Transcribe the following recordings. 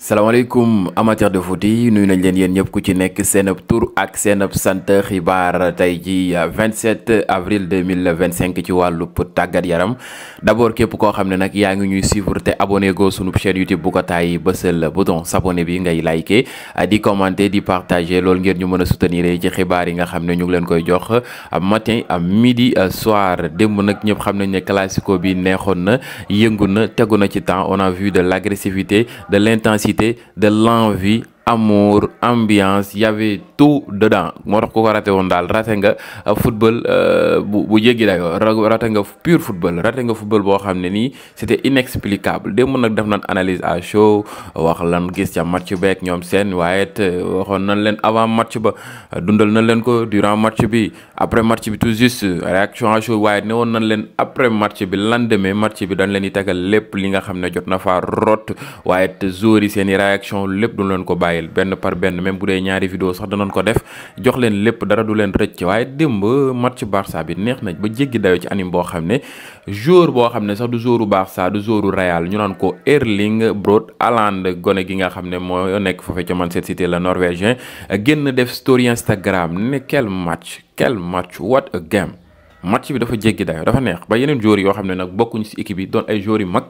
salaamaaleykum amateur de foot yi nuyu nañ leen yéen ñëpp ku ci nekk seen tur ak seen sant xibaar tey ji 27 avril 2025 ci wàllu tàggat yaram d'abord képp koo xam ne nag yaa ngi ñuy suivre te abonné go sunu chaîne YouTube bu ko tàyyi bësal bouton s'abonner bi ngay liker di commenter di partager loolu ngeen ñu mën a soutenir ci xibaar yi nga xam ne ñu ngi leen koy jox matin midi soir démb nag ñëpp xam nañ ne classico bi neexoon na yëngu na tegu na ci temps on a vu de l'agressivité de l'intensité de l'envie, amour, ambiance, il y avait tout dedans. moo tax ku ko raté woon daal raté nga football bu jéggi dayoo raté nga pur football raté nga football boo xam ne nii c'était inexplicable démb nag def nañ analyse à chaud wax lan gis ca match beeg ñoom seen waaye it waxoon nañ leen avant match ba dundal nañ leen ko durant match bi après match bi tout juste réaction à chaud waaye ne woon nañ leen après match bi lendemain match bi dañ leen di tegal lépp li nga xam ne jot na faa rot waaye it joueurs yi seen i réaction lépp duñ leen ko bàyyil benn par benn même bu dee ñaari vidéo sax danañ ko def jox leen lépp dara du leen rëcc waaye démb match Barça bi neex na ba jéggi dayoo ci anime boo xam ne joueur boo xam ne sax du joueuru Barça du joueuru Real ñu naan ko Erling Braut Haaland gone gi nga xam ne moo nekk foofee ca Manchester City la norvégien génn def story Instagram ne quel match what a game match bi dafa jéggi dayoo dafa neex ba yeneen joueurs yoo xam ne nag bokkuñ ci équipe yi doon ay joueurs yu mag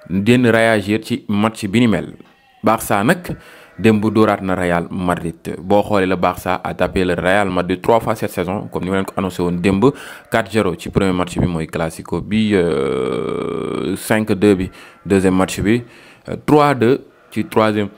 den réagir ci match bi ni mel Barça nag démb dóoraat na Real Madrid boo xoolee la Barça a tapé le Real Madrid 3 fois cette saison comme ni ma leen ko annoncé woon démb 4-0 ci premier match bi mooy classico bi 5-2 bi deuxième match bi 3-2 ci troisième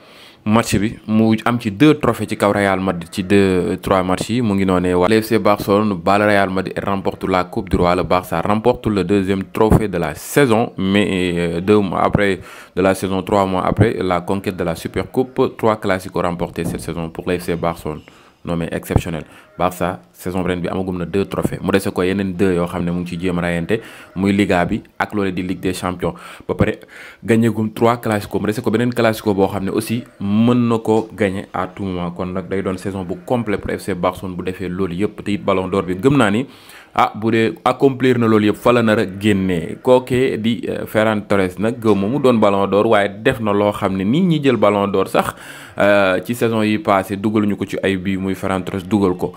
match bi mu am ci 2 trophées ci kaw Real Madrid ci 3 matchs yi mu ngi noonee waa FC Barcelone bat le Real Madrid et remporte la Coupe du Roi. Le Barça remporte le deuxième trophée de la saison mais 2 mois après de la saison 3 mois après la conquête de la Supercoupe 3 classicos remportés cette saison pour le FC Barcelone. non mais exceptionnel Barça saison ren bi amagum na 2 trophées mu dese ko yeneen 2 yoo xam ne mu ngi ciy jéem a rayante muy Liga bi ak loole di Ligue des Champions ba pare gagné gum 3 classico mu dese ko beneen classico boo xam ne aussi mën na ko gagné à tout moment kon nag day doon saison bu complet pour FC Barcelone bu defee loolu yëpp te it Ballon d'Or bi gëm naa ni bu dee accomplir na loolu yëpp fa la nar a génnee kookee di Ferran Torres nag gëmma mu doon Ballon d'Or waaye def na loo xam ne nit ñi jël Ballon d'Or sax ci saison yi passé dugal ñu ko ci ay bii muy Ferran Torres dugal ko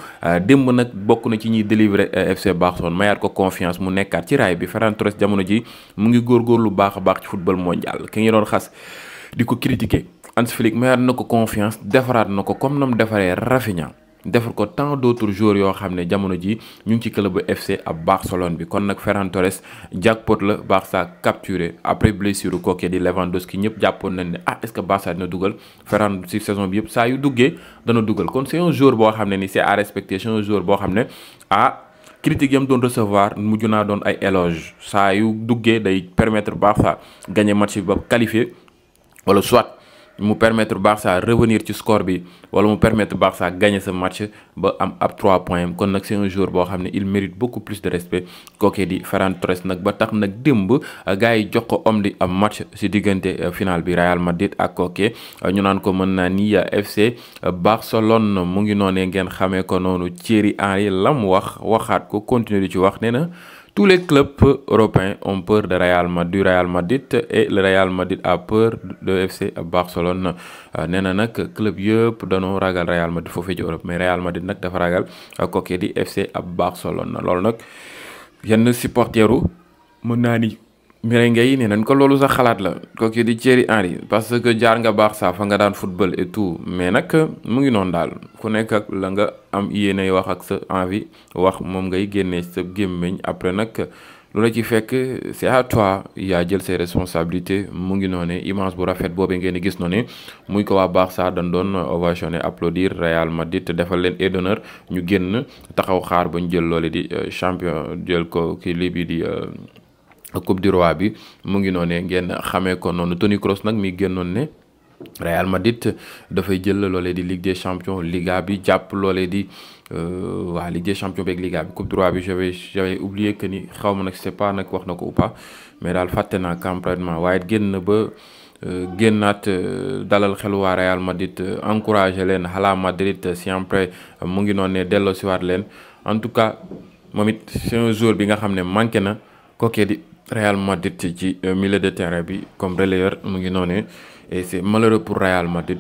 démb nag bokk na ci ñuy délivrer FC Barcelone mayaat ko confiance mu nekkaat ci raay bi Ferran Torres jamono ji mu ngi góorgóorlu baax a baax ci football mondial ki ngi doon xas di ko critiquer Hans Flick mayaat na ko confiance defaraat na ko comme nam defaree Rafinha defar ko tant d'autres joueurs yoo xam ne jamono ji ñu ngi ci club FC ab Barcelone bi kon nag Ferran Torres jackpot la Barça capturé après blessure kooke di Lewandowski ñëpp jàppoon nañ ne est-ce que Barça dina dugal Ferran ci saison bi yëpp saa yu duggee dana dugal kon c'est un joueur boo xam ne ni c'est à respecter c'est un joueur boo xam ne critique yam doon recevoir mujj naa doon ay éloges saa yu duggee day permettre Barça gagner match bi ba qualifier wala soit mu permettre Barça revenir ci score bi wala mu permettre Barça gagner ce match ba am ab 3 points kon nag c'est un joueur boo xam ne il mérite beaucoup plus de respect kookee di Ferran Torres nag ba tax nag démb gars yi jox ko homme di am match si diggante final bi Real Madrid ak kookee ñu naan ko mën naa ni FC Barcelone mu ngi noonee ngeen xamee ko noonu Thierry Henry la mu waxaat ko continuer di ci wax nee na tous les clubs européens ont peur du Real Madrid et le Real Madrid a peur de FC Barcelone nee na nag club yëpp dañoo ragal Real Madrid foofee ci Europe mais Real Madrid nag dafa ragal kooku di FC Barcelone loolu nag yenn supporteru mën naa ni merengue yi nee nañ ko loolu sax xalaat la kooku di Thierry Henry parce que jaar nga Barça fa nga daan football et tout mais nag mu ngi noonu daal ku nekk ak la nga am yéenay wax ak sa envie wax moom ngay génnee sa gémmiñ après nag lu la ci fekk c'est à toi yaa jël ses responsabilités mu ngi noonu image bu rafet boobee ngeen di gis noonu muy ko waa Barça dañ doon ovationné applaudir Real Madrid defal leen aide d'honneur ñu génn taxaw xaar bañ jël loole di champion jël ko kii lii bi di Coupe du Roi bi mu ngi noonee ngeen xamee ko noonu Toni Kroos nag mi génnoon ne Real Madrid dafay jël loolee di Ligue des Champions Liga bi jàpp loolee di Ligue des Champions beeg Liga bi Coupe du Roi bi j'avais oublié que ni xaw ma nag c'est pas nag wax na ko ou pas mais daal fàtte naa complètement waaye génn ba génnaat dalal xelu waa Real Madrid encouragé leen xalaa Madrid siempre mu ngi noonu ne delloo siwaat leen en tout cas moom it c'est un joueur bi nga xam ne manqué na kookee di Real Madrid ci milieu de terrain bi comme relayeur mu ngi noonu et c'est malheureux pour Real Madrid.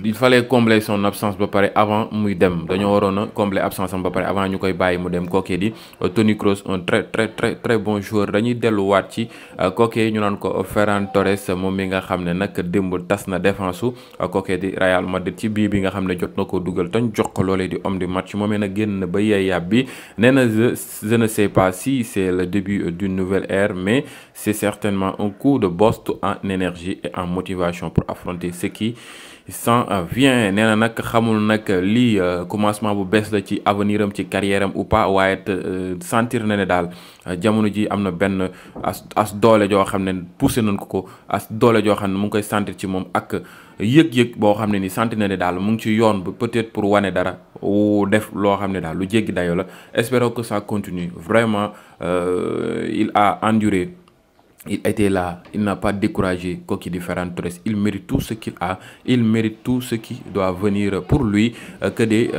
Il fallait combler son absence ba pare avant muy dem dañoo waroon a combler absence am ba pare avant ñu koy bàyyi mu dem kookee di Toni Kroos un très bon joueur. dañuy delluwaat ci kookee ñu naan ko Ferran Torres moom mi nga xam ne nag démb tas na défense su kookee di Real Madrid ci bii bi nga xam ne jot na ko dugal tañ jox ko loolee di homme du match moomee nag génn na ba yeey yàb bi nee na je ne sais pas si c'est le début d'une nouvelle ère mais c'est certainement un coup de boost en énergie et en motivation pour affronter ce qui s'en vient. nee na nag xamul nag lii commencement bu bees la ci avenir am ci carrière am ou pas waaye sentir na ne daal jamono ji am na benn as doole joo xam ne poussé nañ ko as doole joo xam ne mu ngi koy sentir ci moom ak yëg-yëg boo xam ne ni sentir na ne daal mu ngi ci yoon ba peut-être pour wane dara def loo xam ne daal lu jéggi dayo la. espérons que ça continue vraiment. Il a enduré. Il était là, il n'a pas découragé kooki di Ferran Torres. Il mérite tout ce qu'il a, il mérite tout ce qui doit venir pour lui, que des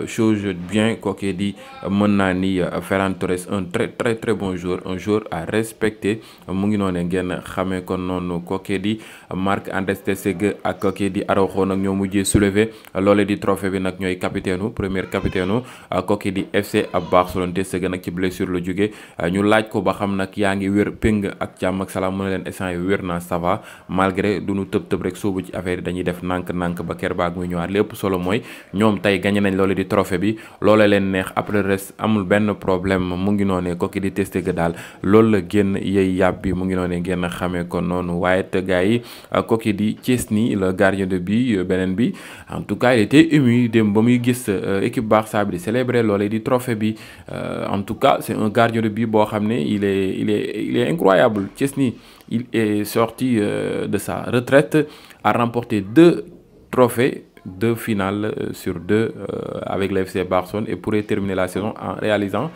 choses bien kooki di mën naa ni Ferran Torres un très bon joueur, un joueur à respecter. mu ngi noonu ngeen xamee kon noonu kooki di Marc-André ter Stegen ak kooki di Araujo nag ñoo mujjee soulever loolee di trophée bi nag ñooy capitaine premier capitaine kooki di FC Barcelone. ter Stegen nag ci blessure la jóge ñu laaj ko ba xam nag yaa ngi wér péng ak jàmm ak salaam mu ne leen instant yi wér naa ça va malgré du ñu tëb rek soobu ci affaire yi dañuy def nànk ba ker baag muy ñëwaat lépp solo mooy ñoom tey gagné nañ loolu di trophée bi loola leen neex après reste amul benn problème mu ngi noonee kooki di ter Stegen daal loolu la génn yey yàb bi mu ngi noonee ngeen xamee ko noonu. waaye te gars yi kooki di Szczęsny le gardien de but beneen bi en tout cas il était ému dem ba muy gis équipe Barça bi di célébrer loolee di trophée bi en tout cas c'est un gardien de but boo xam ne il est incroyable. Szczęsny il est sorti de sa retraite, a remporté 2 trophées, 2 finales sur 2 avec le FC Barcelone et pourrait terminer la saison en réalisant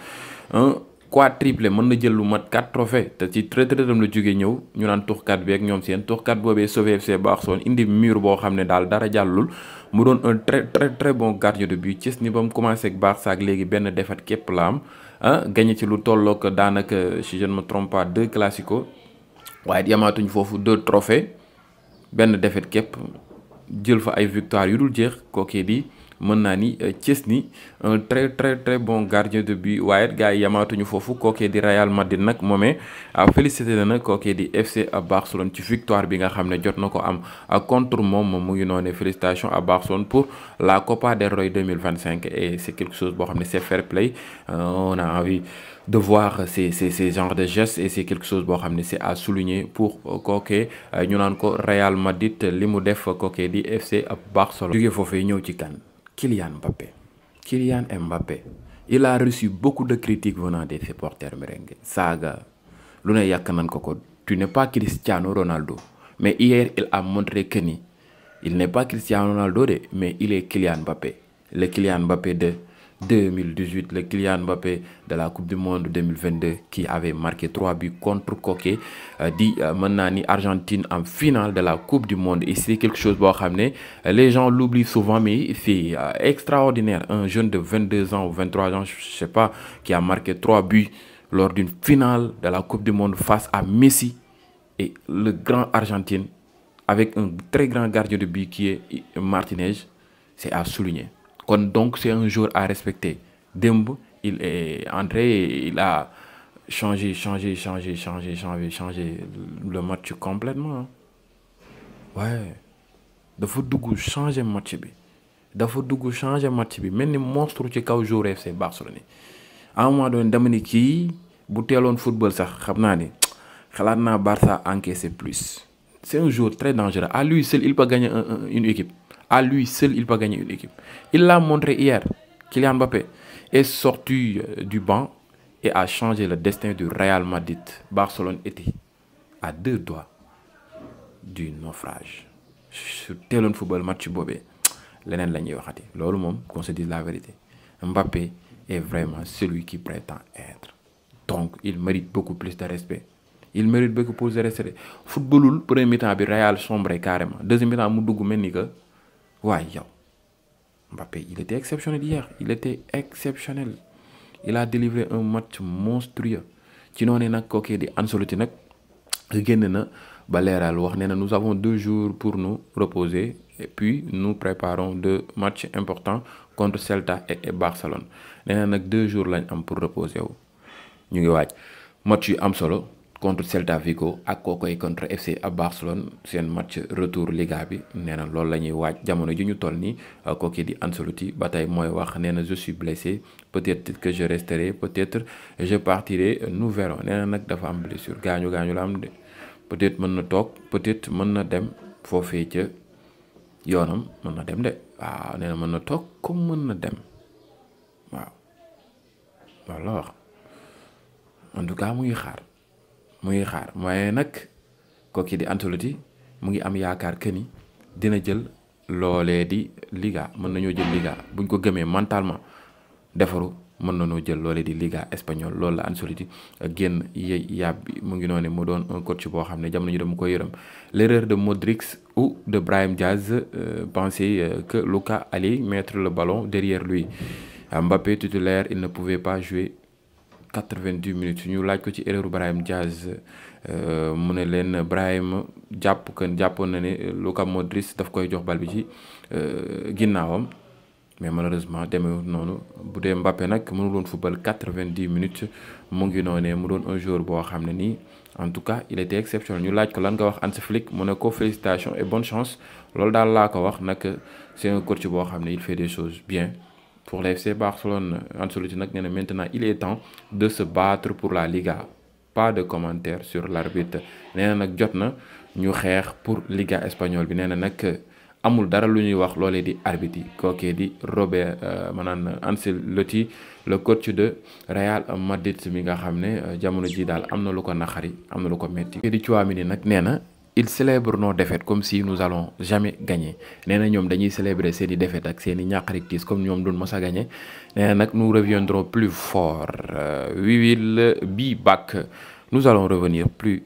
un quadruplé. mën na jël lu mat 4 trophées te ci retraitam la jógee ñëw ñu naan tuxkat bi ak ñoom seen tuxkat boobee sauvé FC Barcelone indi mur boo xam ne daal dara jàllul mu doon un très bon gardien de but. Szczęsny ba mu commencé ak Barça ak léegi benn défaite képp la am gagné ci lu tollook daanaka si je ne me trompe pas 2 classicos waaye yamaatuñ foofu 2 trophées benn défaite képp jël fa ay victoire yu dul jeex kookee di mën naa ni Szczęsny un très bon gardien de but. waaye gars yi yamaatuñu foofu kookee di Real Madrid nag moomee félicité na nag kookee di FC Barcelone ci victoire bi nga xam ne jot na ko am contre moom mu ngi noonee félicitations à Barcelone pour la Copa del Rey 2025 et c'est quelque chose boo xam ne c'est fair play. On a envie de voir ces genres de gestes et c'est quelque chose boo xam ne c'est à souligner pour kookee ñu naan ko Real Madrid li mu def kookee di FC Barcelone. jógee foofee ñëw ci kan Kylian Mbappé il a reçu beaucoup de critiques venant des supporters merengue saaga lu ne yàq nañ ko tu n'es pas Cristiano Ronaldo mais hier il a montré que ni il n'est pas Cristiano Ronaldo mais il est Kylian Mbappé, le Kylian Mbappé de 2018, le Kylian Mbappé de la Coupe du Monde 2022 qui avait marqué 3 buts contre Koke di mën naa ni Argentine en finale de la Coupe du Monde. Et c'est quelque chose boo xam ne les gens l'oublient souvent mais c'est extraordinaire. Un jeune de 22 ans ou 23 ans, je sais pas, qui a marqué 3 buts lors d'une finale de la Coupe du Monde face à Messi et le grand Argentine avec un très grand gardien de but qui est Martinez, c'est à souligner. Donc c'est un joueur à respecter. Demb, il est entré, il a changé le match complètement. Ouais. Dafa dugg changer match bi. Mel ni monstre ci kaw joueur FC Barcelone. À un moment donné dama ni kii bu teeloon football sax xam naa ni xalaat naa Barça encaisser plus. C'est un joueur très dangereux. À lui seul, il peut gagner une équipe. À lui seul, il peut gagner une équipe. Il l'a montré hier. Kylian Mbappé est sorti du banc et a changé le destin du Real Madrid. Barcelone était à 2 doigts du naufrage. Sur teeloon football match boobee leneen la ñuy waxati loolu moom qu'on se dise la vérité. Mbappé est vraiment celui qui prétend être. Donc, il mérite beaucoup plus de respect. Il mérite beaucoup plus de respect. Footballul premier mi-temps bi Real sombre carrément. Deuxième mi-temps mu dugg mel ni que waaye yow Mbappé il était exceptionnel hier. Il a délivré un match monstrueux ci noonu nag kookee di Ancelotti nag génn na ba leeral wax nee na nous avons 2 jours pour nous reposer et puis nous préparons 2 matchs importants contre Celta et Barcelone nee na nag 2 jours lañ am pour reposer wu ñu ngi waaj match yu am solo contre Celta Vigo ak kookoy contre FC à Barcelone seen match retour Liga bi nee na loolu la ñuy waaj jamono ji ñu toll nii kooki di Ancelotti ba tey mooy wax nee na je suis blessé peut-être que je resterai peut-être je partirai nous verrons nee na nag dafa am blessure gaañu la am de peut-être mën na toog peut-être mën na dem foofee ca yoonam mën na dem de waaw nee na mën na toog comme mën na dem waaw loolu la wax en tout cas mu ngi xaar waaye nag kooki di Ancelotti mu ngi am yaakaar que ni dina jël loolee di Liga mën nañoo jël Liga buñ ko gëmee mentalement defaru mën nañoo jël loolee di Liga espagnol loolu la Ancelotti génn yàbbi mu ngi noonu mu doon un coach boo xam ne jamono ji dama ko yërëm l'erreur de Modric ou de Brahim Diaz penser que Luka allait mettre le ballon derrière lui Mbappé titulaire il ne pouvait pas jouer 90 minutes ñu laaj ko ci erreur Brahim Diaz mu ne leen Brahim jàppoon na ne Luka Modric daf koy jox bal bi ci ginnaawam mais malheureusement demewul noonu bu dee Mbappé nag mënul woon football 90 minutes mu ngi noonee mu doon un joueur boo xam ne nii en tout cas il était exceptionnel ñu laaj ko lan nga wax Hansi Flick mu ne ko félicitations et bonne chance loolu daal laa ko wax nag c'est un coach boo xam ne il fait des choses bien. Pour le FC Barcelone Ancelotti nag nee na maintenant il est temps de se battre pour la Liga pas de commentaires sur l'arbitre nee na nag jot na ñu xeex pour Liga espagnole bi nee na nag amul dara lu ñuy wax loolee di arbitre yi kookee di Ancelotti le coach de Real Madrid mi nga xam ne jamono ji daal am na lu ko naxari am na lu ko metti di Tchouaméni nag nee na ils célèbrent nos défaites comme si nous allons jamais gagner nee na ñoom dañuy célébrer seen i défaites ak seen i ñàkk tiis comme ñoom duñ mos a gagner nee na nag nous reviendrons plus fort we will be back nous allons revenir plus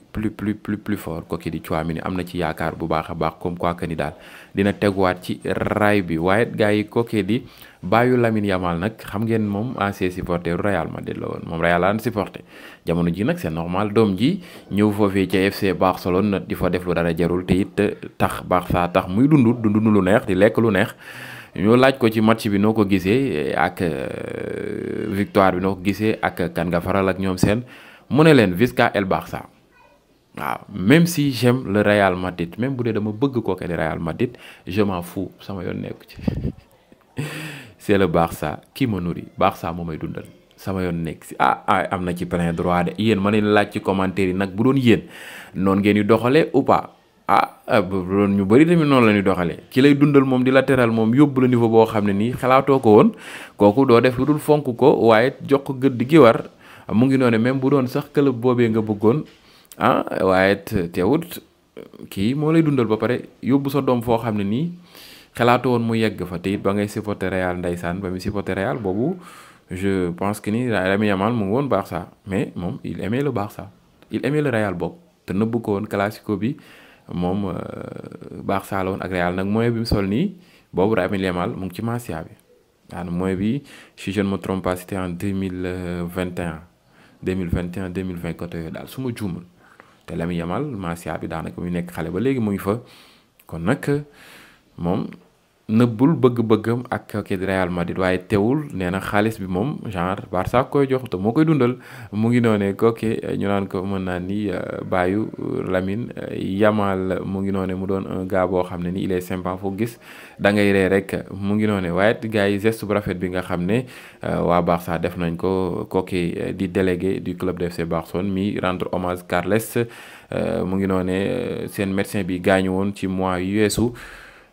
fort kooki di Tchouaméni am na ci yaakaar bu baax a baax comme quoi que ni daal dina teguwaat ci raay bi waaye gars yi kooki di bàyyu Lamine Yamal nag xam ngeen moom ancien supporter Real Madrid la woon moom Real la supporter jamono ji nag c'est normal doom ji ñëw foofee ca FC Barcelone di fa def lu dara jarul te it tax Barça tax muy dund lu neex di lekk lu neex ñu laaj ko ci match bi noo ko gisee ak victoire bi noo ko gisee ak kan nga faral ak ñoom seen mu ne leen Visca el Barça waaw même si j'aime le Real Madrid même bu dee dama bëgg kooke di Real Madrid je m'en fous sama yoon nekku ci c'est le Barça qui me nourrit Barça moo may dundal sama yoon nekk si am na ci plein droit de yéen ma leen laaj ci commentaire yi nag bu doon yéen noonu ngeen di doxalee ou pas bu doon ñu bëri tamit noonu la ñuy doxalee ki lay dundal moom di la teral moom yóbbu la niveau boo xam ne nii xalaatoo ko woon kooku doo def lu dul fonk ko waaye jox ko gëdd gi war mu ngi noonu même bu doon sax club boobee nga bëggoon waaye teewut kii moo lay dundal ba pare yóbbu sa doom foo xam ne nii xalaatu woon mu yegg fa te it ba ngay supporter Real ndeysaan ba muy supporter Real boobu je pense que ni Lamine Yamal mu ngi woon Barça mais moom il aimait le Barça il aimait le Real boobu te nëbbu ko woon classico bi moom Barça la woon ak Real nag mooy bi mu sol nii boobu Lamine Yamal mu ngi ci Masia bi waaw mooy bi si je ne me trompe pas c'était en 2020 côté yooyu daal su ma juumul te Lamine Yamal Masia bi daanaka muy nekk xale ba léegi mu ngi fa kon nag moom nëbbul bëgg-bëggam ak kii di Real Madrid waaye teewul nee na xaalis bi moom genre Barça koy jox te moo koy dundal mu ngi noonee kooke ñu naan ko mën naa ni bàyyu Lamine Yamal mu ngi noonee mu doon un gars boo xam ne ni il est sympa foo gis da ngay ree rek mu ngi noonee waaye gars yi geste bu rafet bi nga xam ne waa Barça def nañ ko kooke di délégué du club de FC Barcelone mi rendre hommage Carles mu ngi noonee seen médecin bi gaañu woon ci mois yu weesu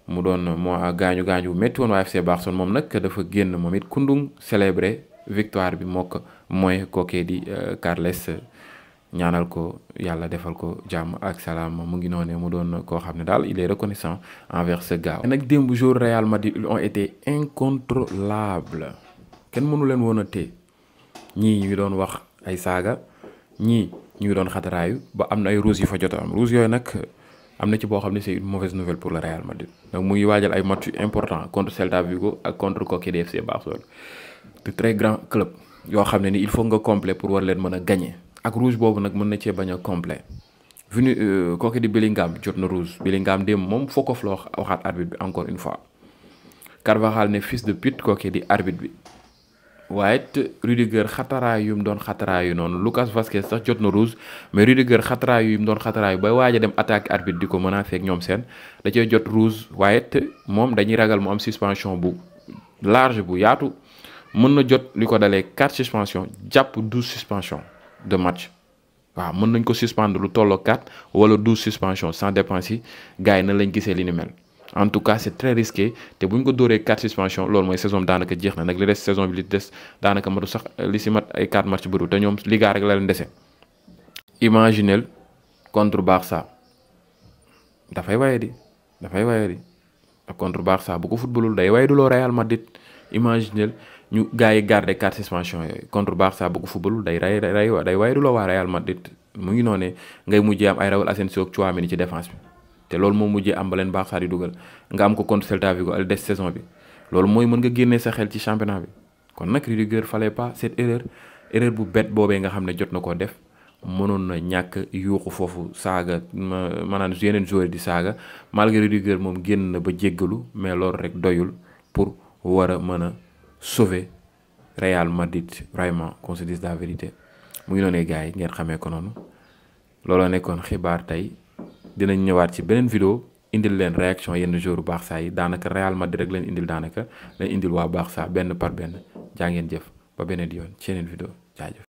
mu doon moo gaañu bu métti woon waa FC Barcelone moom nag dafa génn moom it kundung célébrer victoire bi mooy kookee di Carles ñaanal ko yàlla defal ko jàmm ak salaam mu ngi noonee mu doon koo xam ne daal il est reconnaissant envers ce gars. nag démb jour Real Madrid ils ont été incontrôlables kenn mënu leen woon a téye ñii ñu ngi doon wax ay saaga ñii ñu ngi doon xataraayu ba am na ay rouges yu fa jot am rouges yooyu nag. am na ci boo xam ne c'est une mauvaise nouvelle pour le Real Madrid donc mu ngi waajal ay match important contre Celta Vigo ak contre kooki di FC Barcelone de très grand club yoo xam ne ni il faut nga complet pour war leen mën a gagner ak rouge boobu nag mën na cee bañ a complet kooku di Bellingham jot na rouge. Bellingham démb moom fookof la waxaat arbitre bi encore une fois. Carvajal ne fils de pute kooku di arbitre bi. waaye it Rudiger xataraay yu mu doon xataraayu noonu Lucas Vazquez sax jot na rouge mais Rudiger xataraay yu mu doon xataraayu ba waaj a dem attaque arbitre di ko menacé ak ñoom seen da cee jot rouge waaye it moom dañuy ragal mu am suspension bu large bu yaatu mën na jot li ko dalee 4 suspension jàpp 12 suspension de match waaw mën nañ ko suspendre lu tolloo 4 wala 12 suspension sans dépense yi gars yi na lañ gisee li ni mel. en tout cas c'est très risqué te bu ñu ko dóoree 4 suspension loolu mooy saison daanaka jeex na nag li des saison bi li des daanaka matu sax li si mat ay 4 match bëru te ñoom Liga rek la leen dese. imaginel contre Barça dafay waye di contre Barça bu ko footballul day waye du loo Real Madrid imaginel ñu gars yi garder 4 suspension yooyu contre Barça bu ko footballul day waye du loo waa Real Madrid mu ngi noonee ngay mujjee am ay Raúl Asensio ak Tchouaméni ci défense bi. te loolu moom mujjee am ba leen Barça di dugal nga am ko contre Celta Vigo al des saison bi loolu mooy mën nga génnee sa xel ci championnat bi kon nag Rudiger fallait pas cette erreur bu bête boobee nga xam ne jot na koo def mënoon na ñàkk yuuxu foofu saaga maanaam yeneen joueur di saaga malgré Rudiger moom génn na ba jéggalu mais loolu rek doyul pour war a mën a sauver Real Madrid vraiment qu'on se dise la vérité mu ngi noonee gars yi ngeen xamee ko noonu looloo nekkoon xibaar tey. dinañ ñëwaat ci beneen vidéo indil leen réaction yenn joueurs Barça yi daanaka Real Madrid rek leen indil daanaka leen indil waa Barça benn par benn jaa ngeen jëf ba beneen yoon ci yeneen vidéo jaajëf